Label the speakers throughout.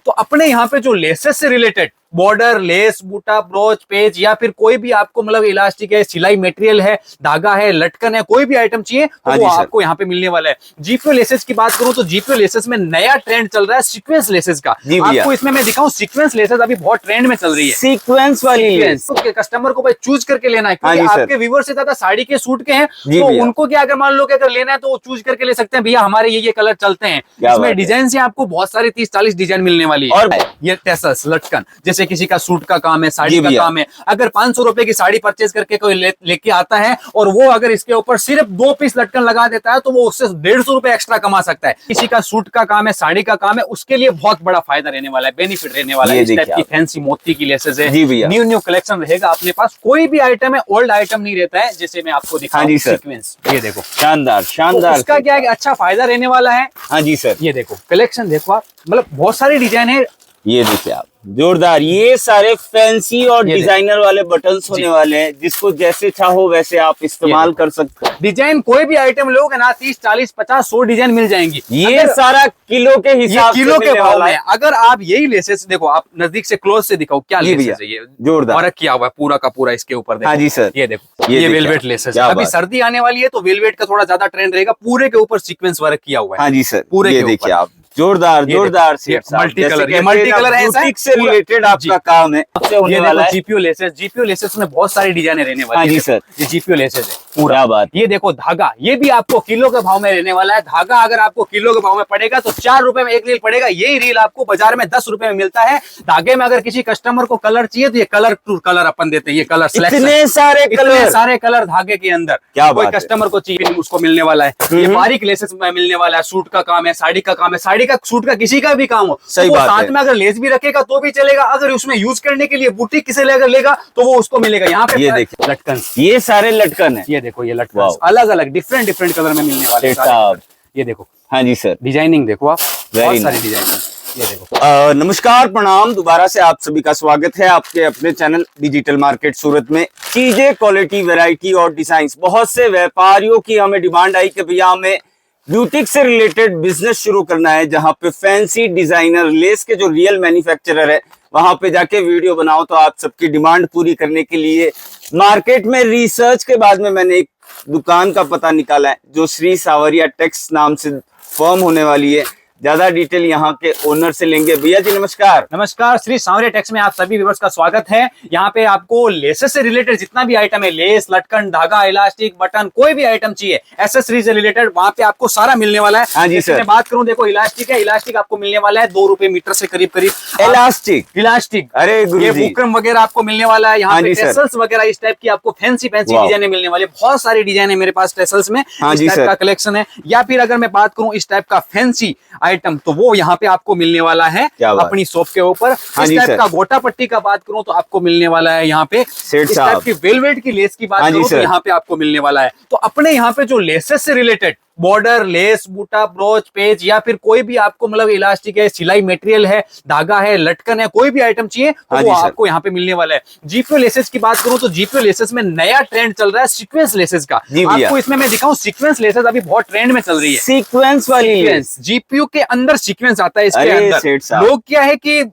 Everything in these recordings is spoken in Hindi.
Speaker 1: तो अपने यहाँ पे जो लेसेस से रिलेटेड बॉर्डर, लेस, बूटा, ब्रोच, पेज या फिर कोई भी आपको मतलब इलास्टिक है, सिलाई मटेरियल है, धागा है, लटकन है, कोई भी आइटम चाहिए तो वो आपको यहाँ पे मिलने वाला है। जीपीओ लेसेस की बात करूं तो जीपीओ लेसेस में नया ट्रेंड चल रहा है सीक्वेंस लेसेस का। आपको इसमें मैं दिखाऊं, सीक्वेंस लेसेस अभी बहुत ट्रेंड में चल रही है।
Speaker 2: सीक्वेंस वाली लेस
Speaker 1: तो कस्टमर को भाई चूज करके लेना है, क्योंकि आपके व्यूअर से ज्यादा साड़ी के सूट के हैं, तो उनको क्या अगर मान लो कि अगर लेना है तो वो चूज करके ले सकते हैं, भैया हमारे ये कलर चलते हैं। इसमें डिजाइन से आपको बहुत सारे 30-40 डिजाइन मिलने वाली है। और ये टेसल्स, लटकन, जैसे किसी का सूट का काम है, साड़ी का काम है, अगर 500 रुपए की साड़ी परचेज करके कोई लेके आता है और वो अगर इसके ऊपर सिर्फ 2 पीस लटकन लगा देता है तो वो उससे 150 रुपए एक्स्ट्रा कमा सकता है। किसी का सूट का काम है, साड़ी का काम है, उसके लिए बहुत बड़ा फायदा रहने वाला है, बेनिफिट रहने वाला है। इस टाइप की फैंसी मोती की लेसेस है, न्यू कलेक्शन रहेगा अपने पास। कोई भी आइटम है, ओल्ड आइटम नहीं रहता है। जैसे मैं आपको दिखाऊं सीक्वेंस, ये देखो शानदार शानदार, इसका क्या है अच्छा फायदा रहने वाला है। हाँ जी सर, ये देखो कलेक्शन देखो आप, मतलब बहुत सारी डिजाइन है।
Speaker 2: ये देखिए आप, जोरदार, ये सारे फैंसी और डिजाइनर वाले बटन्स होने वाले हैं, जिसको जैसे चाहो वैसे आप इस्तेमाल कर सकते हैं।
Speaker 1: डिजाइन कोई भी आइटम लोगे ना 30, 40, 50, 100 डिजाइन मिल जाएंगी।
Speaker 2: ये सारा किलो के हिसाब से,
Speaker 1: किलो के भाव में। अगर आप यही लेसेस देखो, आप नजदीक से क्लोज से दिखाओ क्या लेसेस है, ये जोरदार वर्क किया हुआ है पूरा का पूरा इसके ऊपर। हाँ जी सर, ये देखो ये वेलवेट लेसेस। अभी सर्दी आने वाली है तो वेलवेट का थोड़ा ज्यादा ट्रेंड रहेगा, पूरे के ऊपर सीक्वेंस वर्क किया हुआ है।
Speaker 2: हाँ जी सर,
Speaker 1: पूरे
Speaker 2: ये देखिए आप, जोरदार जोरदार
Speaker 1: मल्टी कलर, ये मल्टी कलर है,
Speaker 2: से रिलेटेड आपका काम है।
Speaker 1: ये देखो जीपीओ लेसेस, जीपीओ लेसेस में बहुत सारी डिजाइने रहने वाली है।
Speaker 2: हाँ जी सर,
Speaker 1: ये जीपीओ लेसेस है
Speaker 2: पूरा बात।
Speaker 1: ये देखो धागा, ये भी आपको किलो के भाव में रहने वाला है। धागा अगर आपको किलो के भाव में पड़ेगा तो 4 रुपए में एक रील पड़ेगा। यही रील आपको बाजार में 10 रुपए में मिलता है। धागे में अगर किसी कस्टमर को कलर चाहिए तो ये कलर टू कलर अपन देते हैं। ये कलर
Speaker 2: इतने सारे
Speaker 1: कलर धागे के अंदर,
Speaker 2: क्या
Speaker 1: कोई कस्टमर को चाहिए उसको मिलने वाला है। ये बारीक लेसेस में मिलने वाला है। सूट का काम है, साड़ी का काम है, साड़ी का सूट का किसी का भी काम हो,
Speaker 2: सही
Speaker 1: तो
Speaker 2: बात
Speaker 1: साथ में अगर लेस भी रखेगा तो भी चलेगा। अगर उसमें यूज करने के लिए बुटीक किसे अगर लेगा तो वो उसको मिलेगा। यहाँ पे ये देखिए लटकन,
Speaker 2: ये सारे लटकन है।
Speaker 1: ये देखो ये लटकन अलग अलग डिफरेंट कलर में मिलने वाले हैं। ये देखो, हाँ जी सर, डिजाइनिंग देखो आप, बहुत सारी डिजाइनिंग। ये देखो
Speaker 2: नमस्कार, प्रणाम, दोबारा से आप सभी का स्वागत है आपके अपने चैनल डिजिटल मार्केट सूरत में। चीजें, क्वालिटी, वैरायटी और डिजाइन। बहुत से व्यापारियों की हमें डिमांड आई कि भैया हमें ब्यूटिक से रिलेटेड बिजनेस शुरू करना है, जहां पे फैंसी डिजाइनर लेस के जो रियल मैन्युफैक्चरर है वहां पे जाके वीडियो बनाओ। तो आप सबकी डिमांड पूरी करने के लिए मार्केट में रिसर्च के बाद में मैंने एक दुकान का पता निकाला है, जो श्री सावरिया टेक्स नाम से फर्म होने वाली है। ज्यादा डिटेल यहाँ के ओनर से लेंगे। भैया जी नमस्कार।
Speaker 1: नमस्कार, श्री सावरिया टेक्स में आप सभी व्यूअर्स का स्वागत है। यहाँ पे आपको लेसेस से रिलेटेड जितना भी आइटम है, लेस, लटकन, धागा, इलास्टिक, बटन, कोई भी आइटम चाहिए एसेसरीज से रिलेटेड, वहाँ पे आपको सारा मिलने वाला है।
Speaker 2: हाँ जी सर,
Speaker 1: मैं बात करूँ, देखो इलास्टिक है, इलास्टिक आपको मिलने वाला है 2 रुपए मीटर से करीब इलास्टिक। अरे ये बुकरम वगैरह आपको मिलने वाला है। यहाँ पे टेसल्स वगैरह इस टाइप की आपको फैंसी डिजाइने मिलने वाली है। बहुत सारी डिजाइन है मेरे पास टेसल्स में, इस टाइप का कलेक्शन है। या फिर अगर मैं बात करूँ इस टाइप का फैंसी आइटम, तो वो यहाँ पे आपको मिलने वाला है अपनी शॉप के ऊपर। इस टाइप का गोटा पट्टी का बात करूं तो आपको मिलने वाला है यहाँ पे। इस टाइप की वेलवेट की लेस की बात करूं तो यहाँ पे आपको मिलने वाला है। तो अपने यहाँ पे जो लेसेस से रिलेटेड बॉर्डर, लेस, बूटा, ब्रोच, पेज या फिर कोई भी आपको मतलब इलास्टिक है, सिलाई मटेरियल है, धागा है, लटकन है, कोई भी आइटम चाहिए तो वो आपको यहाँ पे मिलने वाला है। जीपीओ लेसेस की बात करूं तो जीपीओ लेसेस में नया ट्रेंड चल रहा है सीक्वेंस लेसेस का। आपको इसमें मैं दिखाऊं, सीक्वेंस लेसेस अभी बहुत ट्रेंड में चल रही है।
Speaker 2: सीक्वेंस वाली लेस,
Speaker 1: जीपीओ के अंदर सीक्वेंस आता है। इसके अंदर लोग क्या है कि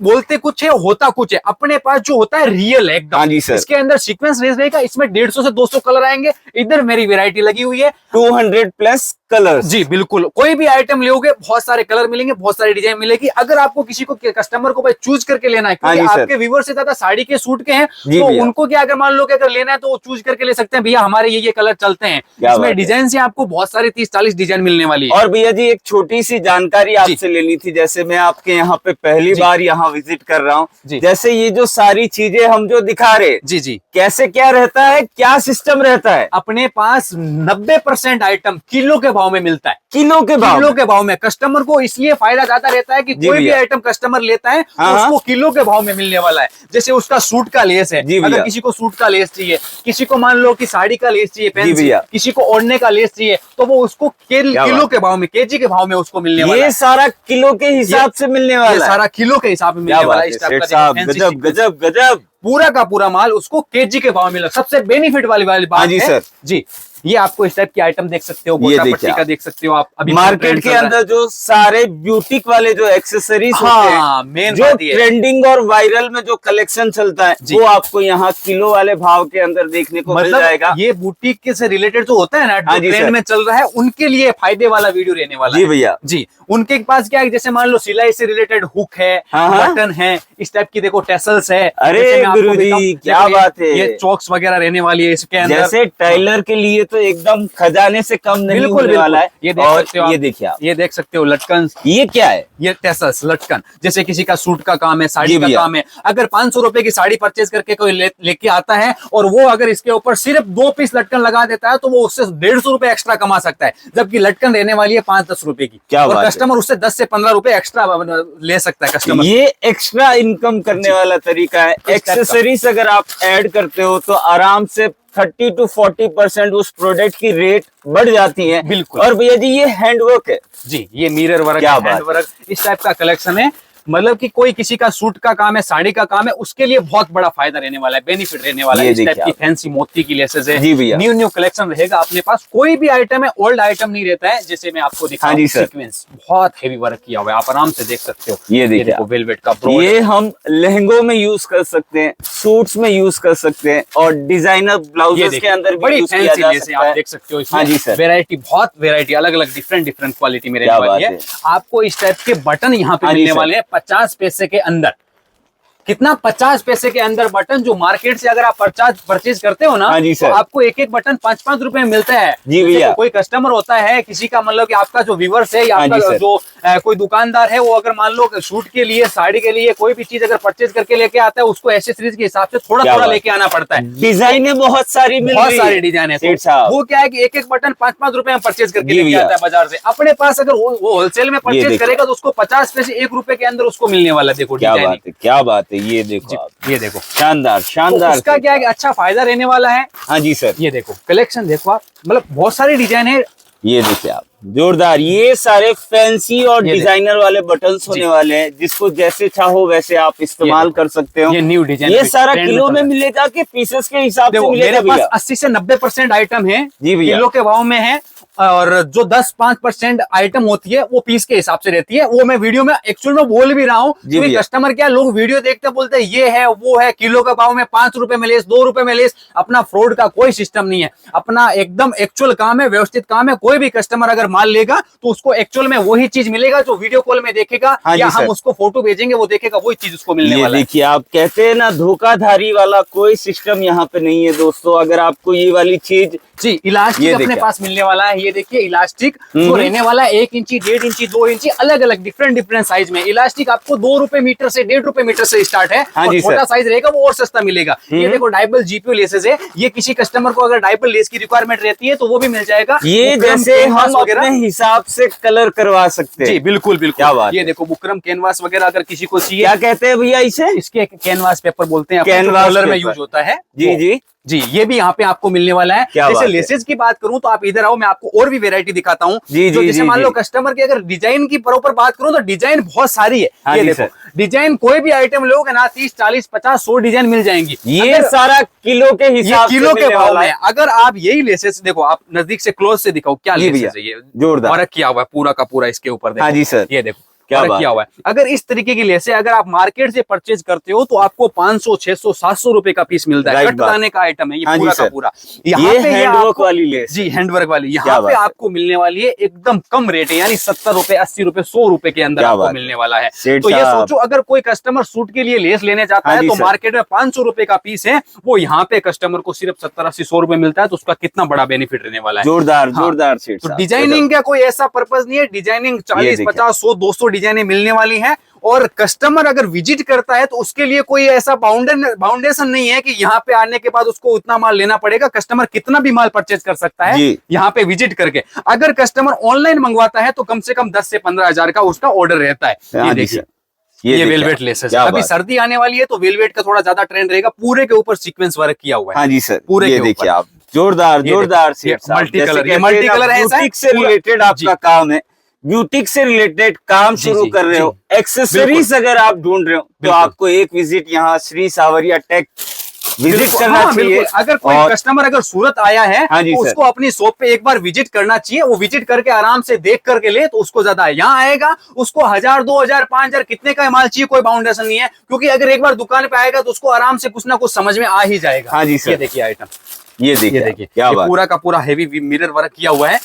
Speaker 1: बोलते कुछ है होता कुछ है, अपने पास जो होता है रियल है एकदम। इसके अंदर सीक्वेंस लेस रहेगा, इसमें 150 से 200 कलर आएंगे। इधर मेरी वैरायटी लगी हुई है
Speaker 2: 200 प्लस कलर।
Speaker 1: जी बिल्कुल, कोई भी आइटम लोगे बहुत सारे कलर मिलेंगे, बहुत सारी डिजाइन मिलेगी। अगर आपको किसी को कस्टमर को भाई चूज करके लेना है, क्योंकि आपके व्यूअर से ज्यादा साड़ी के सूट के हैं, तो उनको क्या अगर मान लो कि अगर लेना है तो वो चूज करके ले सकते हैं, भैया हमारे ये कलर चलते हैं। इसमें डिजाइन से आपको बहुत सारी 30-40 डिजाइन मिलने वाली है।
Speaker 2: और भैया जी एक छोटी सी जानकारी आपसे लेनी थी। जैसे मैं आपके यहाँ पे पहली बार यहाँ विजिट कर रहा हूँ, जैसे ये जो सारी चीजें हम जो दिखा रहे,
Speaker 1: जी
Speaker 2: कैसे क्या रहता है, क्या सिस्टम रहता है?
Speaker 1: अपने पास 90% आइटम किलो के भाव में मिलता है।
Speaker 2: किलो के
Speaker 1: भाव में कस्टमर को इसलिए फायदा ज्यादा रहता है कि कोई भी आइटम कस्टमर लेता है तो उसको किलो के भाव में मिलने वाला है। जैसे उसका सूट का लेस है, अगर किसी को सूट का लेस चाहिए, किसी को मान लो कि साड़ी का लेस चाहिए, फैंसी, किसी को ओढ़ने का लेस चाहिए, तो वो उसको किलो के भाव में, केजी के भाव में उसको मिलने वाला है।
Speaker 2: ये सारा किलो के हिसाब से मिलने वाला है,
Speaker 1: सारा किलो के हिसाब में मिलने वाला है।
Speaker 2: गजब गजब गजब।
Speaker 1: पूरा का पूरा माल उसको केजी के भाव में मिला। सबसे बेनिफिट वाली बात है जी, ये आपको इस टाइप की आइटम देख सकते हो,
Speaker 2: ये
Speaker 1: गोटा
Speaker 2: देखिए
Speaker 1: पट्टी का देख सकते हो आप। अभी
Speaker 2: मार्केट के अंदर जो सारे ब्यूटिक वाले जो एक्सेसरीज होते हैं,
Speaker 1: मेन
Speaker 2: जो ट्रेंडिंग और वायरल में जो कलेक्शन चलता है, वो आपको यहाँ किलो वाले भाव के अंदर देखने को मिल जाएगा।
Speaker 1: ये बुटीक से रिलेटेड जो होता है ना, जो ट्रेंड में चल रहा है, उनके लिए फायदे वाला वीडियो रहने वाला है।
Speaker 2: जी भैया
Speaker 1: जी, उनके पास क्या है, जैसे मान लो सिलाई से रिलेटेड हुक है, बटन है, इस टाइप की देखो टेसल्स है।
Speaker 2: अरे गुरुजी क्या बात है,
Speaker 1: ये चॉक्स वगैरह रहने वाली है इसके अंदर।
Speaker 2: जैसे टेलर के लिए तो एकदम खजाने से कम नहीं होने वाला है।
Speaker 1: ये देख सकते हो आप,
Speaker 2: ये देखिए आप,
Speaker 1: ये देख सकते हो लटकन।
Speaker 2: ये क्या है?
Speaker 1: ये टेसल्स लटकन, जैसे किसी का सूट का काम है, साड़ी का काम है, अगर 500 रुपए की साड़ी परचेज करके कोई लेके आता है और वो अगर इसके ऊपर सिर्फ 2 पीस लटकन लगा देता है, तो वो उससे 150 रुपए एक्स्ट्रा कमा सकता है, जबकि लटकन रहने वाली है 5-10 रुपए की।
Speaker 2: क्या
Speaker 1: और कस्टमर उससे 10 से 15 रुपए एक्स्ट्रा ले सकता है कस्टमर।
Speaker 2: ये एक्स्ट्रा इनकम करने वाला तरीका है। एक्सेसरीज अगर आप ऐड करते हो तो आराम से 30 to 40% उस प्रोडक्ट की रेट बढ़ जाती है।
Speaker 1: बिल्कुल।
Speaker 2: और भैया जी ये हैंडवर्क है
Speaker 1: जी, ये मिरर वर्क, हैंड वर्क, इस टाइप का कलेक्शन है। मतलब कि कोई किसी का सूट का काम है, साड़ी का काम है, उसके लिए बहुत बड़ा फायदा रहने वाला है, बेनिफिट रहने वाला है। इस टाइप की फैंसी मोती की लेसेस है, न्यू कलेक्शन रहेगा अपने पास। कोई भी आइटम है, ओल्ड आइटम नहीं रहता है। जैसे मैं आपको दिखाऊं, सीक्वेंस बहुत हेवी वर्क किया हुआ है, आप आराम से देख सकते हो। ये देखो वेलवेट का ब्रोड,
Speaker 2: ये हम लहंगों में यूज कर सकते हैं, सूट्स में यूज कर सकते हैं, और डिजाइनर ब्लाउजेस के अंदर
Speaker 1: बड़ी फैंसी लेस है, आप देख सकते हो। हाँ जी सर, वेरायटी, बहुत वेरायटी, अलग अलग डिफरेंट क्वालिटी में रहने वाली है। आपको इस टाइप के बटन यहाँ पे मिलने वाले हैं 50 पैसे के अंदर। कितना? 50 पैसे के अंदर बटन, जो मार्केट से अगर आप परचेज करते हो ना, तो आपको एक एक बटन 5-5 रुपए में मिलता है।
Speaker 2: जी भैया,
Speaker 1: कोई कस्टमर होता है, किसी का मतलब कि आपका जो व्यूवर्स है या आपका जो कोई दुकानदार है, वो अगर मान लो सूट के लिए, साड़ी के लिए कोई भी चीज अगर परचेज करके लेके आता है, उसको एसेसरीज के हिसाब से थोड़ा थोड़ा लेके आना पड़ता है।
Speaker 2: डिजाइने बहुत सारी
Speaker 1: डिजाइन है, वो क्या है कि एक एक बटन 5-5 रुपए में परचेज करके लेके आता है बाजार से। अपने पास अगर वो होलसेल में परचेज करेगा तो उसको 50 पैसे 1 रुपए के अंदर उसको मिलने वाला। देखो
Speaker 2: क्या बात है, ये देखो,
Speaker 1: ये देखो,
Speaker 2: शानदार शानदार।
Speaker 1: तो उसका क्या है, अच्छा फायदा रहने वाला है।
Speaker 2: हाँ जी सर,
Speaker 1: ये देखो कलेक्शन देखो आप, मतलब बहुत सारी डिजाइन है।
Speaker 2: ये देखिए आप, जोरदार। ये सारे फैंसी और डिजाइनर वाले बटन्स होने वाले हैं, जिसको जैसे चाहो वैसे आप इस्तेमाल कर सकते हो।
Speaker 1: ये न्यू डिजाइन,
Speaker 2: ये सारा किलो में मिलेगा कि पीसेस के हिसाब से मिलेगा?
Speaker 1: मेरे पास 80 से 90% आइटम है
Speaker 2: जी भैया,
Speaker 1: किलो के भाव में है, और जो 10-5% आइटम होती है वो पीस के हिसाब से रहती है। वो मैं वीडियो में एक्चुअल में बोल भी रहा हूँ, क्योंकि कस्टमर क्या, लोग वीडियो देखते बोलते हैं ये है वो है, किलो का भाव में 5 रुपए में लेस, 2 रुपए में लेस। अपना फ्रॉड का कोई सिस्टम नहीं है, अपना एकदम एक्चुअल काम है, व्यवस्थित काम है। कोई भी कस्टमर अगर माल लेगा तो उसको एक्चुअल में वही चीज मिलेगा जो वीडियो कॉल में देखेगा, या हम उसको फोटो भेजेंगे वो देखेगा, वही चीज उसको मिलने वाला है।
Speaker 2: देखिए आप कहते हैं ना, धोखाधड़ी वाला कोई सिस्टम यहाँ पे नहीं है दोस्तों। अगर आपको ये वाली चीज,
Speaker 1: जी इलास्टिक अपने पास मिलने वाला है। ये देखिए इलास्टिक जो रहने वाला है 1 इंची, 1.5 इंची, 2 इंची, अलग अलग डिफरेंट साइज में। इलास्टिक आपको 2 रुपए मीटर से 1.5 रुपए मीटर से स्टार्ट है। छोटा साइज रहेगा वो और सस्ता मिलेगा। ये देखो डाइबल जीपीओ लेसेस है। ये किसी कस्टमर को अगर डाइबल लेस की रिक्वायरमेंट रहती है तो वो भी मिल जाएगा।
Speaker 2: ये जैसे हम अपने हिसाब से कलर करवा सकते हैं।
Speaker 1: जी बिल्कुल बिल्कुल।
Speaker 2: क्या बात,
Speaker 1: ये देखो बुकरम कैनवास वगैरह अगर किसी को चाहिए,
Speaker 2: क्या कहते हैं भैया इसे?
Speaker 1: इसके कैनवास पेपर बोलते हैं,
Speaker 2: कैनवास
Speaker 1: कलर में यूज होता है।
Speaker 2: जी जी
Speaker 1: जी, ये भी यहाँ पे आपको मिलने वाला है। जैसे लेसेस की बात करूं तो आप इधर आओ, मैं आपको और भी वैरायटी दिखाता हूँ। जैसे मान लो कस्टमर की अगर डिजाइन की प्रॉपर बात करूं तो डिजाइन बहुत सारी है। ये देखो डिजाइन, कोई भी आइटम लोगे ना 30, 40, 50, 100 डिजाइन मिल जाएंगी।
Speaker 2: ये सारा किलो के हिसाब,
Speaker 1: किलो के भाव में। अगर आप यही लेसेस देखो, आप नजदीक से क्लोज से दिखाओ क्या लेसेस है। ये जोरदार वर्क किया हुआ है पूरा का पूरा इसके ऊपर।
Speaker 2: हाँ जी सर,
Speaker 1: ये देखो क्या किया हुआ है। अगर इस तरीके की लेसे अगर आप मार्केट से परचेज करते हो तो आपको 500, 600, 700 रुपए का पीस मिलता है। कट लाने का आइटम है ये पूरा का पूरा। यहाँ पे
Speaker 2: हैंडवर्क वाली लेस,
Speaker 1: जी हैंडवर्क वाली, यहाँ पे आपको मिलने वाली है एकदम कम रेट है, यानी 70 रुपए, 80 रुपए, 100 रुपए के अंदर आपको मिलने वाला है। तो ये सोचो, अगर कोई कस्टमर सूट के लिए लेस लेने जाता है तो मार्केट में 500 रुपए का पीस है, वो यहाँ पे कस्टमर को सिर्फ 70, 80, 100 रुपए मिलता है। तो उसका कितना बड़ा बेनिफिट रहने वाला है।
Speaker 2: जोरदार जोरदार।
Speaker 1: तो डिजाइनिंग का कोई ऐसा पर्पज नहीं है। डिजाइनिंग 40, 50, 100, 200 डिजाइने मिलने वाली है। और कस्टमर अगर विजिट करता है तो उसके लिए कोई ऐसा बाउंडेशन नहीं है कि यहाँ पे आने के बाद उसको उतना माल लेना पड़ेगा। कस्टमर कितना भी माल परचेज कर सकता है यहाँ पे विजिट करके। अगर कस्टमर ऑनलाइन मंगवाता है तो कम से कम 10 से 15 हजार का उसका ऑर्डर रहता है। ये देखिए, ये वेलवेट लेसेस। अभी सर्दी आने वाली है तो वेलवेट का थोड़ा ज्यादा ट्रेंड रहेगा। पूरे के ऊपर सीक्वेंस वर्क किया हुआ है।
Speaker 2: हाँ जी सर,
Speaker 1: पूरे के
Speaker 2: देखिए आप, जोरदार जोरदार।
Speaker 1: मल्टी कलर है,
Speaker 2: ब्यूटिक से रिलेटेड आपका काम है, ब्यूटिक से रिलेटेड काम शुरू कर रहे हो, एक्सेसरीज अगर आप ढूंढ रहे हो तो आपको एक विजिट यहाँ श्री सावरिया टेक विजिट करना
Speaker 1: हाँ,
Speaker 2: चाहिए।
Speaker 1: अगर कोई कस्टमर अगर सूरत आया है
Speaker 2: हाँ जी
Speaker 1: तो
Speaker 2: सर,
Speaker 1: उसको अपनी शॉप पे एक बार विजिट करना चाहिए। वो विजिट करके आराम से देख करके ले तो उसको ज्यादा है। यहाँ आएगा उसको 1000 2000 5000 कितने का माल चाहिए कोई बाउंडेशन नहीं है, क्योंकि अगर एक बार दुकान पे आएगा तो उसको आराम से कुछ ना कुछ समझ में आ ही जाएगा।
Speaker 2: हाँ जी सर,
Speaker 1: ये देखिए आइटम,
Speaker 2: ये देखिए क्या बात,
Speaker 1: पूरा का पूरा हेवी मिरर वर्क किया हुआ है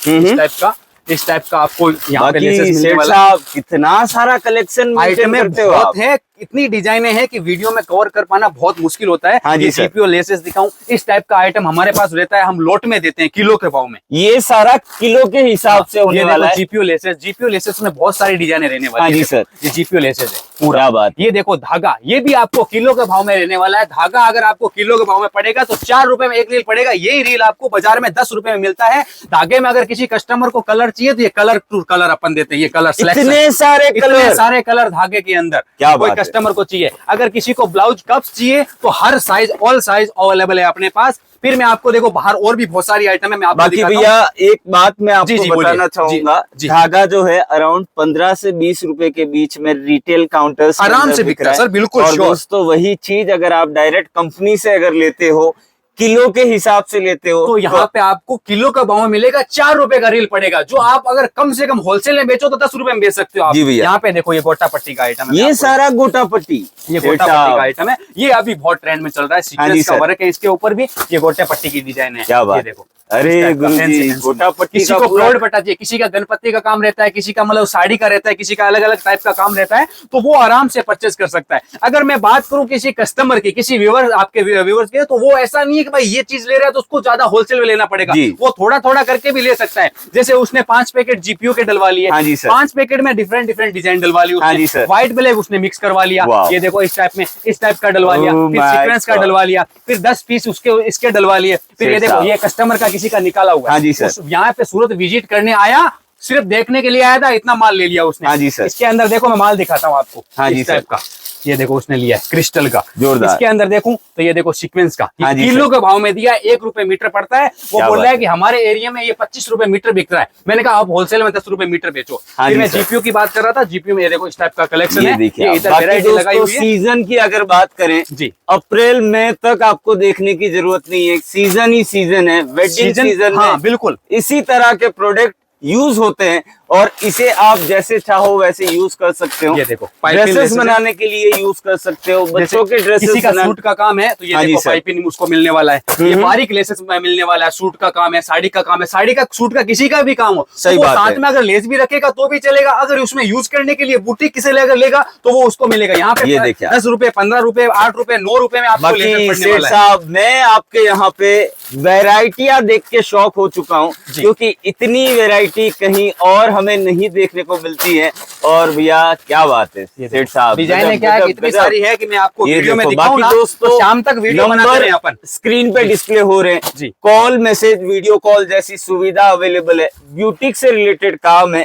Speaker 1: इस टाइप का आपको यहाँ पे
Speaker 2: बाकी
Speaker 1: लेसेस मिलने
Speaker 2: सेठ
Speaker 1: वाला
Speaker 2: साहब कितना सारा कलेक्शन
Speaker 1: आइटम
Speaker 2: करते हो
Speaker 1: बहुत
Speaker 2: आप।
Speaker 1: है। इतनी डिजाइने हैं कि वीडियो में कवर कर पाना बहुत मुश्किल होता है।
Speaker 2: हाँ जी
Speaker 1: ये
Speaker 2: सर।
Speaker 1: जीपीओ लेसेस दिखाऊं, इस टाइप का आइटम हमारे पास रहता है, हम लोट में देते हैं किलो के भाव में।
Speaker 2: ये सारा किलो के हिसाब से होने वाला है।
Speaker 1: जीपीओ लेसेस में बहुत सारी डिजाइने रहने वाली
Speaker 2: हाँ
Speaker 1: है।
Speaker 2: जी सर,
Speaker 1: ये जीपीओ लेसेस है पूरा।
Speaker 2: क्या बात।
Speaker 1: ये देखो धागा, ये भी आपको किलो के भाव में रहने वाला है। धागा अगर आपको किलो के भाव में पड़ेगा तो 4 रुपए में एक रील पड़ेगा। यही रील आपको बाजार में 10 रुपए में मिलता है। धागे में अगर किसी कस्टमर को कलर चाहिए तो ये कलर टू कलर अपन देते हैं। ये कलर
Speaker 2: इतने सारे
Speaker 1: कलर धागे के अंदर
Speaker 2: क्या
Speaker 1: कोई
Speaker 2: बात है।
Speaker 1: कस्टमर को चाहिए। अगर किसी को ब्लाउज कप्स चाहिए तो हर साइज ऑल साइज अवेलेबल है अपने पास। फिर मैं आपको देखो बाहर और भी बहुत सारी आइटम है, मैं आपको
Speaker 2: बाकी भैया एक बात मैं आपको
Speaker 1: जी,
Speaker 2: बताना चाहूंगा, धागा जो है अराउंड 15 से 20 रुपए के बीच में रिटेल काउंटर्स
Speaker 1: आराम से बिक रहा है सर, बिल्कुल।
Speaker 2: और दोस्तों वही चीज अगर आप डायरेक्ट कंपनी से अगर लेते हो, किलो के हिसाब से लेते हो
Speaker 1: तो यहाँ पे आपको किलो का भाव में मिलेगा 4 रुपए का रील पड़ेगा। जो आप अगर कम से कम होलसेल में बेचो तो 10 रुपए में बेच सकते हो आप।
Speaker 2: जी भैया,
Speaker 1: यहाँ पे देखो ये गोटा पट्टी का आइटम है।
Speaker 2: ये सारा गोटा पट्टी,
Speaker 1: ये गोटा पट्टी का आइटम है। ये अभी बहुत ट्रेंड में चल रहा है। सीक्वेंस का वर्क है इसके ऊपर भी। ये गोटा पट्टी की डिजाइन है।
Speaker 2: क्या बात।
Speaker 1: ये देखो,
Speaker 2: अरे गुरुजी, गोटा पट्टी
Speaker 1: किसी को फ्लोर पट्टा चाहिए, किसी का गणपति का काम रहता है, किसी का मतलब साड़ी का रहता है, किसी का अलग अलग टाइप का काम रहता है, तो वो आराम से परचेज कर सकता है। अगर मैं बात करूं किसी कस्टमर की, किसी व्यूअर आपके व्यूअर्स के, तो वो ऐसा नहीं है कि भाई ये चीज ले रहा है तो उसको ज्यादा होलसेल में लेना पड़ेगा। वो थोड़ा थोड़ा करके भी ले सकता है। जैसे उसने 5 पैकेट जीपीओ के डलवा लिए, 5 पैकेट में डिफरेंट डिफरेंट डिजाइन डलवा ली, व्हाइट ब्लैक उसने मिक्स करवा लिया। ये देखो इस टाइप में, इस टाइप का डलवा लिया, फिर सीक्वेंस का डलवा लिया, फिर 10 पीस उसके इसके डलवा लिए। फिर ये देखो ये कस्टमर का किसी का निकाला हुआ है। यहाँ पे सूरत विजिट करने आया, सिर्फ देखने के लिए आया था, इतना माल ले लिया उसने। हाँ जी सर। इसके अंदर देखो मैं माल दिखाता हूँ आपको। हाँ जी टाइप का ये देखो उसने लिया है क्रिस्टल का, जोरदार। इसके अंदर देखूं तो ये देखो सीक्वेंस का, हाँ किलो के भाव में दिया, 1 रुपए मीटर पड़ता है। वो बोल रहा है कि हमारे एरिया में ये 25 रुपए मीटर बिक रहा है। मैंने कहा आप होलसेल में 10 रुपए मीटर बेचो। फिर मैं जीपीओ की बात कर रहा था। जीपीओ में ये देखो इस टाइप का कलेक्शन है। ये इधर वैरायटी लगाई हुई है।
Speaker 2: सीजन की अगर बात करें जी, अप्रैल मई तक आपको देखने की जरूरत नहीं है। सीजन ही सीजन है, वेडिंग सीजन में बिल्कुल इसी तरह के प्रोडक्ट यूज होते हैं और इसे आप जैसे चाहो वैसे यूज कर सकते हो। ये देखो ड्रेसेस बनाने के लिए यूज कर सकते हो, बच्चों के ड्रेसेस, किसी का सूट का काम है तो ये देखो पाइपिंग उसको मिलने वाला है। ये बारीक लेसेस मिलने वाला है। सूट का काम है, साड़ी का काम है, साड़ी का सूट का किसी का भी काम हो, सही बात है। साथ में अगर लेस भी रखेगा तो भी चलेगा। अगर उसमें यूज करने के लिए बुटीक किसे अगर लेगा तो वो उसको मिलेगा। यहाँ पे 10 रुपए 15 रुपए 8 रुपए 9 रुपए में आपको लेसेस पड़ने वाला है। साहब मैं आपके यहाँ पे वैरायटियां देख के शौक हो चुका हूँ, क्योंकि इतनी वैरायटी कहीं और हमें नहीं देखने को मिलती है। और भैया क्या बात है सेठ साहब, डिजाइन क्या है, इतनी सारी है कि मैं आपको वीडियो में दिखाऊं ना, दोस्तों शाम तक वीडियो बनाते हैं अपन। स्क्रीन पे डिस्प्ले हो रहे हैं जी। कॉल मैसेज वीडियो कॉल जैसी सुविधा अवेलेबल है। ब्यूटिक से रिलेटेड काम है,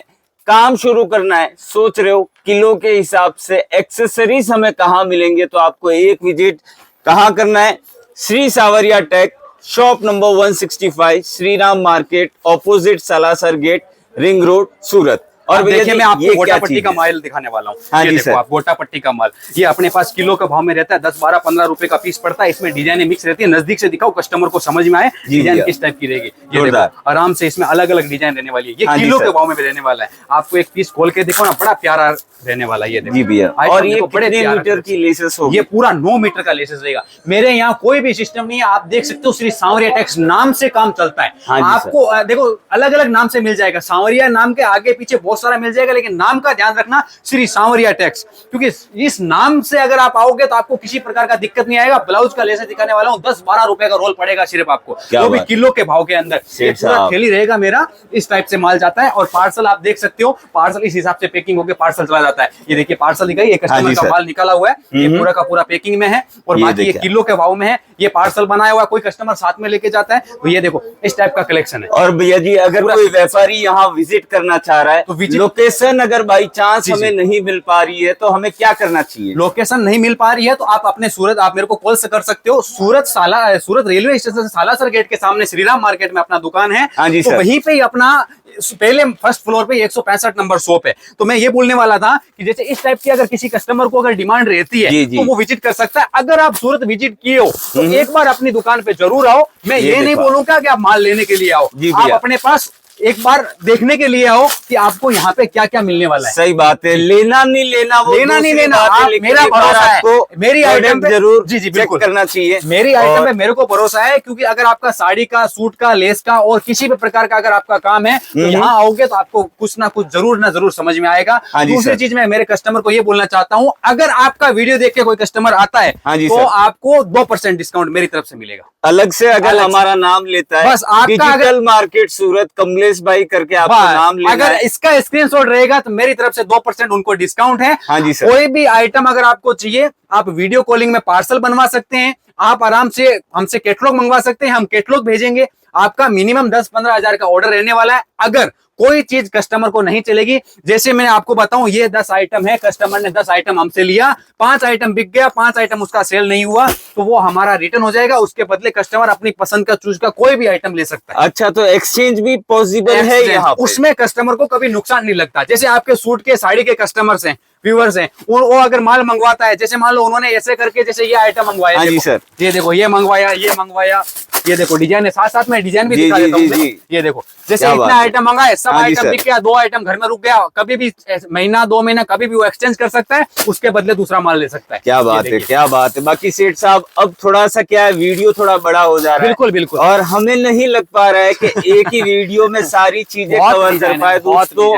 Speaker 2: काम शुरू करना है, सोच रहे हो किलो के हिसाब से एक्सेसरीज हमें कहाँ मिलेंगे, तो आपको एक विजिट कहाँ करना है, Shri Sawariya tech, shop number 165, Shri Ram market, opposite Salasar gate, ring road, Surat. और देखिए मैं आपको गोटा पट्टी का माल दिखाने वाला हूँ। हाँ, ये देखो आप गोटा पट्टी का माल, ये अपने पास किलो का भाव में रहता है। 10 12 15 रुपए का पीस पड़ता है। इसमें डिजाइने मिक्स रहती है। नजदीक से दिखाओ कस्टमर को समझ में आए डिजाइन किस टाइप की रहेगी। ये देखो आराम से इसमें अलग अलग डिजाइन रहने वाली है। ये किलो के भाव में रहने वाला है। आपको एक पीस खोल के देखो ना, बड़ा प्यारा रहने वाला है। ये देखो और ये बड़े मीटर की लेसेस होगी। ये पूरा 9 मीटर का लेसेस रहेगा। मेरे यहाँ कोई भी सिस्टम नहीं है। आप देख सकते हो श्री सांवरिया टेक्स नाम से काम चलता है। आपको देखो अलग अलग नाम से मिल जाएगा। सांवरिया नाम के आगे पीछे बहुत सारा मिल जाएगा, लेकिन नाम का ध्यान रखना श्री सांवरिया टेक्स, क्योंकि इस नाम से अगर आप आओगे तो आपको किसी प्रकार का दिक्कत नहीं आएगा। ब्लाउज का लेसेस दिखाने वाला हूँ, 10 12 रुपए का रोल पड़ेगा सिर्फ आपको, वो भी किलो के भाव के अंदर। पूरा थैली रहेगा मेरा, इस टाइप से माल जाता है। और पार्सल आप देख सकते हो, पार्सल इस हिसाब से पैकिंग होकर पार्सल चला जाता है। ये देखिए पार्सल दिखाई, कस्टमर का माल निकाला हुआ है, ये पूरा का पूरा पैकिंग में है और बाकी ये किलो के भाव में है। ये पार्सल बनाया हुआ, कोई कस्टमर साथ में लेके जाता है तो ये देखो इस टाइप का कलेक्शन है। और भैया जी अगर कोई व्यापारी यहाँ विजिट करना चाह रहा है तो लोकेशन अगर बाई चांस हमें नहीं मिल पा रही है तो हमें क्या करना चाहिए?
Speaker 1: लोकेशन नहीं मिल पा रही है तो आप अपने सूरत, आप मेरे को कॉल से कर सकते हो। सूरत रेलवे स्टेशन से सालासर गेट के सामने श्री राम मार्केट में अपना दुकान है।
Speaker 2: हाँ जी
Speaker 1: तो
Speaker 2: सर।
Speaker 1: वहीं पे ही अपना पहले फर्स्ट फ्लोर पे 165 नंबर शॉप है। तो मैं ये बोलने वाला था कि जैसे इस टाइप की अगर किसी कस्टमर को अगर डिमांड रहती है तो वो विजिट कर सकता है। अगर आप सूरत विजिट किए हो तो एक बार अपनी दुकान पे जरूर आओ। मैं ये नहीं बोलूंगा कि आप माल लेने के लिए आओ, आप अपने पास एक बार देखने के लिए आओ कि आपको यहाँ पे क्या क्या मिलने वाला है।
Speaker 2: सही बात है, लेना नहीं लेना वो
Speaker 1: लेना नहीं लेना, आप मेरा भरोसा है, मेरी आइटम पे
Speaker 2: जरूर
Speaker 1: जी जी
Speaker 2: चेक
Speaker 1: बिल्कुल
Speaker 2: करना चाहिए।
Speaker 1: मेरी आइटम पे मेरे को भरोसा है, क्योंकि अगर आपका साड़ी का, सूट का, लेस का और किसी भी प्रकार का अगर आपका काम है तो यहाँ आओगे तो आपको कुछ ना कुछ जरूर समझ में आएगा। दूसरी चीज मैं मेरे कस्टमर को ये बोलना चाहता हूँ, अगर आपका वीडियो देख के कोई कस्टमर आता है तो आपको 2% डिस्काउंट मेरी तरफ से मिलेगा
Speaker 2: अलग से। अगर हमारा नाम लेता है
Speaker 1: बस आपका
Speaker 2: डिजिटल मार्केट सूरत कमलेश भाई करके आपको नाम लेना
Speaker 1: अगर
Speaker 2: है।
Speaker 1: इसका स्क्रीनशॉट रहेगा तो मेरी तरफ से 2% उनको डिस्काउंट है।
Speaker 2: हाँ जी सर।
Speaker 1: कोई भी आइटम अगर आपको चाहिए आप वीडियो कॉलिंग में पार्सल बनवा सकते हैं, आप आराम से हमसे कैटलॉग मंगवा सकते हैं, हम कैटलॉग भेजेंगे। आपका मिनिमम 10-15 हजार का ऑर्डर रहने वाला है। अगर कोई चीज कस्टमर को नहीं चलेगी, जैसे मैं आपको बताऊं ये 10 आइटम है, कस्टमर ने 10 आइटम हमसे लिया, 5 आइटम बिक गया, 5 आइटम उसका सेल नहीं हुआ तो वो हमारा रिटर्न हो जाएगा। उसके बदले कस्टमर अपनी पसंद का चूज का कोई भी आइटम ले सकता है।
Speaker 2: अच्छा, तो एक्सचेंज भी पॉसिबल है यहाँ पे?
Speaker 1: उसमें कस्टमर को कभी नुकसान नहीं लगता। जैसे आपके सूट के, साड़ी के कस्टमर्स हैं, व्यूअर्स हैं, वो अगर माल मंगवाता है, जैसे मान लो उन्होंने ऐसे करके जैसे ये आइटम मंगवाया,
Speaker 2: हाँ जी सर,
Speaker 1: ये देखो ये मंगवाया, ये देखो डिजाइन है, साथ साथ में डिजाइन भी दिखा देता हूँ। ये देखो जैसे इतना आइटम मंगाए, सब आइटम बिक गया, 2 आइटम घर में रुक गया, कभी भी महीना 2 महीना कभी भी वो एक्सचेंज कर सकता है, उसके बदले दूसरा माल ले सकता है।
Speaker 2: क्या बात है, क्या बात है। बाकी सेठ साहब अब थोड़ा सा क्या है, वीडियो थोड़ा बड़ा हो जा रहा है।
Speaker 1: बिल्कुल बिल्कुल,
Speaker 2: और हमें नहीं लग पा रहा है कि एक ही वीडियो में सारी चीजें कवर कर पाए। दोस्तों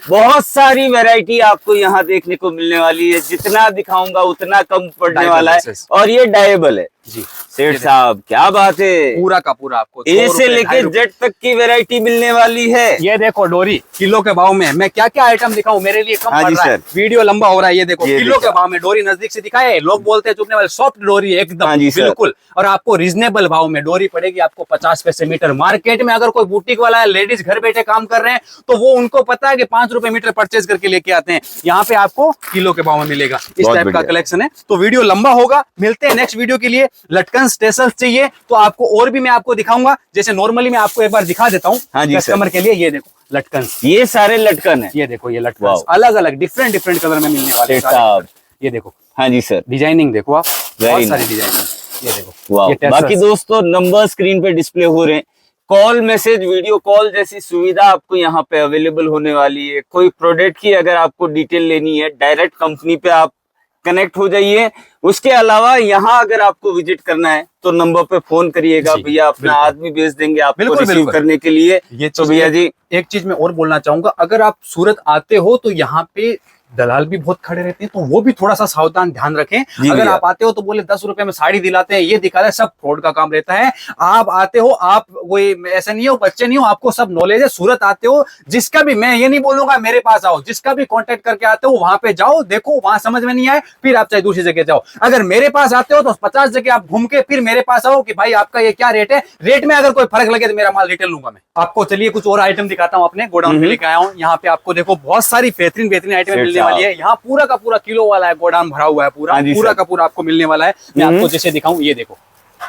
Speaker 2: बहुत सारी वैरायटी आपको यहाँ देखने को मिलने वाली है, जितना दिखाऊंगा उतना कम पड़ने वाला है। और ये डायबल है
Speaker 1: जी
Speaker 2: सेठ साहब, क्या बात है।
Speaker 1: पूरा का पूरा आपको
Speaker 2: ए से लेके जेड तक की वैरायटी मिलने वाली है।
Speaker 1: ये देखो डोरी किलो के भाव में, मैं क्या क्या आइटम दिखाऊं, मेरे लिए कम पड़ रहा है, वीडियो लंबा हो रहा है। ये देखो किलो के भाव में डोरी नजदीक से दिखाए, लोग बोलते हैं चुपने वाले, सॉफ्ट डोरी है एकदम बिल्कुल, और आपको रीजनेबल भाव में डोरी पड़ेगी आपको 50 पैसे मीटर। मार्केट में अगर कोई बुटीक वाला है, लेडीज घर बैठे काम कर रहे हैं तो वो उनको पता है कि 5 रुपए मीटर परचेज करके लेके आते हैं, यहाँ पे आपको किलो के भाव में मिलेगा। इस टाइप का कलेक्शन है। तो वीडियो लंबा होगा, मिलते हैं नेक्स्ट वीडियो के लिए। लटकन स्टेशंस चाहिए तो आपको और भी मैं आपको दिखाऊंगा, जैसे नॉर्मली मैं आपको एक बार दिखा देता हूँ कस्टमर के लिए। ये देखो लटकन, ये
Speaker 2: सारे लटकन है।
Speaker 1: ये देखो ये लटकन अलग अलग डिफरेंट कलर में मिलने वाले हैं। ये देखो,
Speaker 2: हाँ जी सर,
Speaker 1: डिजाइनिंग देखो आप, बहुत सारी डिजाइनिंग। ये देखो,
Speaker 2: बाकी दोस्तों नंबर स्क्रीन पे डिस्प्ले हो रहे हैं। कॉल, मैसेज, वीडियो कॉल जैसी सुविधा आपको यहाँ पे अवेलेबल होने वाली है। कोई प्रोडक्ट की अगर आपको डिटेल लेनी है, डायरेक्ट कंपनी पे आप कनेक्ट हो जाइए। उसके अलावा यहाँ अगर आपको विजिट करना है तो नंबर पे फोन करिएगा, भैया अपना आदमी भेज देंगे आपको रिसीव करने के लिए।
Speaker 1: ये तो भैया जी एक चीज मैं और बोलना चाहूंगा, अगर आप सूरत आते हो तो यहाँ पे दलाल भी बहुत खड़े रहते हैं, तो वो भी थोड़ा सा सावधान ध्यान रखें। अगर आप आते हो तो बोले 10 रुपए में साड़ी दिलाते हैं, ये दिखा रहे, सब फ्रॉड का काम रहता है। आप आते हो, आप कोई ऐसा नहीं हो, बच्चे नहीं हो, आपको सब नॉलेज है। सूरत आते हो, जिसका भी, मैं ये नहीं बोलूंगा मेरे पास आओ, जिसका भी कांटेक्ट करके आते हो वहां पे जाओ, देखो, वहां समझ में नहीं आए फिर आप चाहे दूसरी जगह जाओ। अगर मेरे पास आते हो तो 50 जगह आप घूम के फिर मेरे पास आओ कि भाई आपका ये क्या रेट है, रेट में अगर कोई फर्क लगे तो मेरा माल रिटेल लूंगा मैं आपको। चलिए कुछ और आइटम दिखाता हूँ, अपने गोडाउन में लेके आया हूँ। यहाँ पे आपको देखो बहुत सारी बेहतरीन आइटम मिलने वाली है। यहाँ पूरा का पूरा किलो वाला है, गोडाउन भरा हुआ है, पूरा का पूरा आपको मिलने वाला है। मैं आपको जैसे दिखाऊं, ये देखो,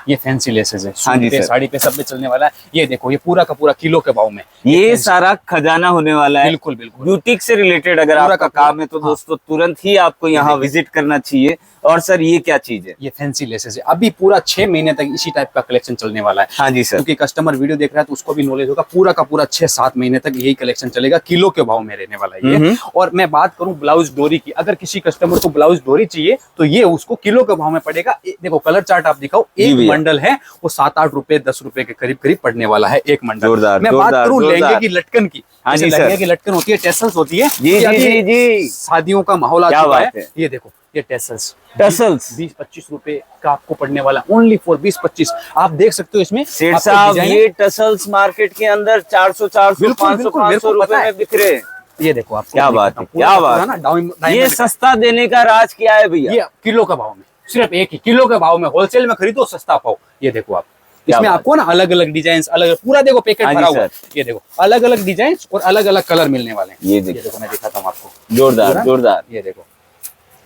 Speaker 1: ये फैंसी लेसेस है, साड़ी पे सब में चलने वाला है। ये देखो, ये पूरा का पूरा किलो के भाव में,
Speaker 2: ये सारा खजाना होने वाला है।
Speaker 1: बिल्कुल बिल्कुल,
Speaker 2: ब्यूटिक से रिलेटेड अगर आपका काम है तो दोस्तों तुरंत ही आपको यहाँ विजिट करना चाहिए। और सर ये क्या चीज है? ये
Speaker 1: फैंसी लेसेस है। अभी पूरा 6 महीने तक इसी टाइप का कलेक्शन चलने वाला है।
Speaker 2: हाँ जी सर,
Speaker 1: क्योंकि कस्टमर वीडियो देख रहा है तो उसको भी नॉलेज होगा। पूरा का पूरा 6-7 महीने तक यही कलेक्शन चलेगा, किलो के भाव में रहने वाला है ये। और मैं बात करूं ब्लाउज डोरी की, अगर किसी कस्टमर को ब्लाउज डोरी चाहिए तो ये उसको किलो के भाव में पड़ेगा। देखो कलर चार्ट आप दिखाओ, एक बंडल है वो 7-8 रुपए 10 रुपए के करीब पड़ने वाला है एक बंडल। मैं बात करूं लहंगे की लटकन की, लहंगे की लटकन होती है, टेसल्स होती है, शादियों का माहौल आ चुका है। ये देखो, ये टेसल्स 20-25 रुपए का आपको पड़ने वाला, ओनली फॉर 20-25। आप देख सकते हो इसमें
Speaker 2: सेठ साहब, ये टसल्स मार्केट के अंदर 400-400 500 रुपए में बिक रहे हैं।
Speaker 1: ये देखो आप,
Speaker 2: क्या बात है, क्या बात है। ये सस्ता देने का राज क्या है भैया?
Speaker 1: ये किलो के भाव में, सिर्फ एक ही किलो के भाव में, होलसेल में खरीदो सस्ता पाओ। ये देखो आप, इसमें आपको ना अलग अलग डिजाइन, अलग पूरा देखो पैकेट
Speaker 2: हाँ जी
Speaker 1: भरा हुआ है।
Speaker 2: सर।
Speaker 1: ये देखो अलग अलग डिजाइन और अलग अलग कलर मिलने वाले हैं।
Speaker 2: ये देखो
Speaker 1: मैं दिखाता हूँ आपको,
Speaker 2: जोरदार
Speaker 1: पूरा।
Speaker 2: जोरदार।
Speaker 1: ये देखो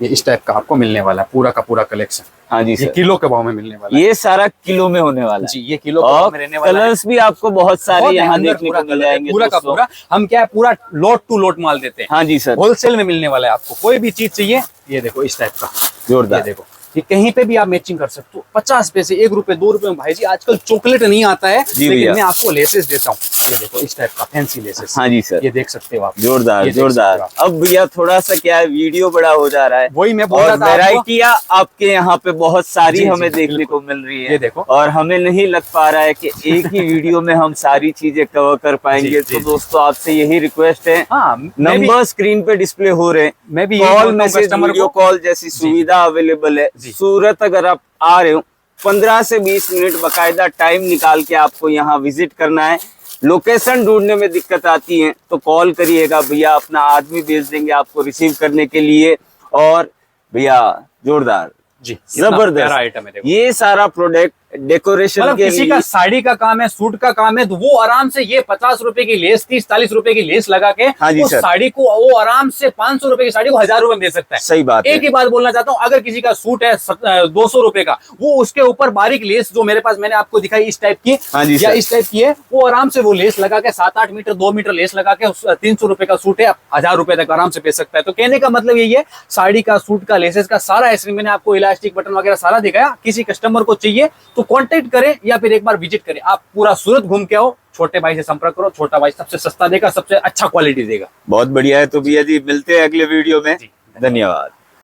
Speaker 1: ये इस टाइप का आपको मिलने वाला है पूरा का पूरा कलेक्शन।
Speaker 2: हाँ जी
Speaker 1: ये
Speaker 2: सर,
Speaker 1: किलो के भाव में मिलने वाला है
Speaker 2: ये सारा किलो में होने वाला है
Speaker 1: जी, ये किलो के भाव
Speaker 2: और
Speaker 1: में रहने वाला है।
Speaker 2: कलर्स भी आपको बहुत सारे
Speaker 1: बहुत
Speaker 2: यहाँ
Speaker 1: अंदर
Speaker 2: देखने
Speaker 1: पूरा
Speaker 2: को मिल
Speaker 1: कलर है,
Speaker 2: जाएंगे
Speaker 1: पूरा का
Speaker 2: दोस्तों।
Speaker 1: पूरा। हम क्या है पूरा लोट टू लोट माल देते हैं,
Speaker 2: हाँ जी सर,
Speaker 1: होलसेल में मिलने वाला है आपको। कोई भी चीज चाहिए ये देखो इस टाइप का, ये
Speaker 2: जोरदार।
Speaker 1: देखो ये कहीं पे भी आप मैचिंग कर सकते हो। 50 पैसे, 1 रुपए, 2 रुपए में भाई जी आजकल चॉकलेट नहीं आता है,
Speaker 2: जी
Speaker 1: लेकिन
Speaker 2: भैया।
Speaker 1: मैं आपको लेसेस देता हूँ। ये देखो इस टाइप का फैंसी लेसेस,
Speaker 2: हाँ जी सर,
Speaker 1: ये देख सकते हो आप,
Speaker 2: जोरदार
Speaker 1: ये देख
Speaker 2: जोरदार।
Speaker 1: सकते हो
Speaker 2: अब भैया थोड़ा सा क्या है, वीडियो बड़ा हो जा रहा है,
Speaker 1: वही मैं बोल
Speaker 2: और
Speaker 1: रहा था आपको।
Speaker 2: वैरायटियां आपके यहाँ पे बहुत सारी
Speaker 1: जी,
Speaker 2: हमें
Speaker 1: जी,
Speaker 2: देखने
Speaker 1: बिल्कुल।
Speaker 2: को मिल रही है।
Speaker 1: ये देखो।
Speaker 2: और हमें नहीं लग पा रहा है कि एक ही वीडियो में हम सारी चीजें कवर कर पाएंगे।
Speaker 1: जी,
Speaker 2: तो
Speaker 1: जी।
Speaker 2: दोस्तों आपसे यही रिक्वेस्ट है,
Speaker 1: हाँ, मैं भी-
Speaker 2: नंबर स्क्रीन पे डिस्प्ले हो रहे हैं,
Speaker 1: मैं भी यही
Speaker 2: कॉल
Speaker 1: बोलता हूँ
Speaker 2: मैसेज
Speaker 1: कस्टमर
Speaker 2: वीडियो
Speaker 1: को।
Speaker 2: कॉल जैसी सुविधा अवेलेबल है।
Speaker 1: जी।
Speaker 2: सूरत अगर आप आ रहे हो 15 से 20 मिनट बकायदा टाइम निकाल के आपको यहाँ विजिट करना है। लोकेशन ढूंढने में दिक्कत आती है तो कॉल करिएगा, भैया अपना आदमी भेज देंगे आपको रिसीव करने के लिए। और भैया जोरदार
Speaker 1: जी, कितना
Speaker 2: जबरदस्त
Speaker 1: प्यारा आइटम है देखो।
Speaker 2: ये सारा प्रोडक्ट डेकोरेशन
Speaker 1: मतलब
Speaker 2: के
Speaker 1: किसी
Speaker 2: लिए।
Speaker 1: का साड़ी का काम है, सूट का काम है, तो वो आराम से ये 50 रुपए की लेस, 30-40 रुपए की लेस लगा के
Speaker 2: हाँ जी
Speaker 1: उस
Speaker 2: सर।
Speaker 1: साड़ी को वो आराम से 500 रुपए की साड़ी को 1000 रुपए में दे सकता है।
Speaker 2: सही बात है।
Speaker 1: एक ही बात बोलना चाहता हूँ, अगर किसी का सूट है 200 रुपए का, वो उसके ऊपर बारीक लेस जो मेरे पास मैंने आपको दिखाई इस टाइप की,
Speaker 2: हाँ जी
Speaker 1: या
Speaker 2: सर।
Speaker 1: इस टाइप की है, वो आराम से वो लेस लगा के 7-8 मीटर 2 मीटर लेस लगा के 300 रुपए का सूट है 1000 रुपए तक आराम से बेच सकता है। तो कहने का मतलब यही है, साड़ी का, सूट का, लेसेस का सारा ऐसे मैंने आपको इलास्टिक बटन वगैरह सारा दिखाया। किसी कस्टमर को चाहिए तो कांटेक्ट करें या फिर एक बार विजिट करें। आप पूरा सूरत घूम के आओ, छोटे भाई से संपर्क करो, छोटा भाई सबसे सस्ता देगा, सबसे अच्छा क्वालिटी देगा।
Speaker 2: बहुत बढ़िया है। तो भैया जी मिलते हैं अगले वीडियो में।
Speaker 1: जी।
Speaker 2: धन्यवाद।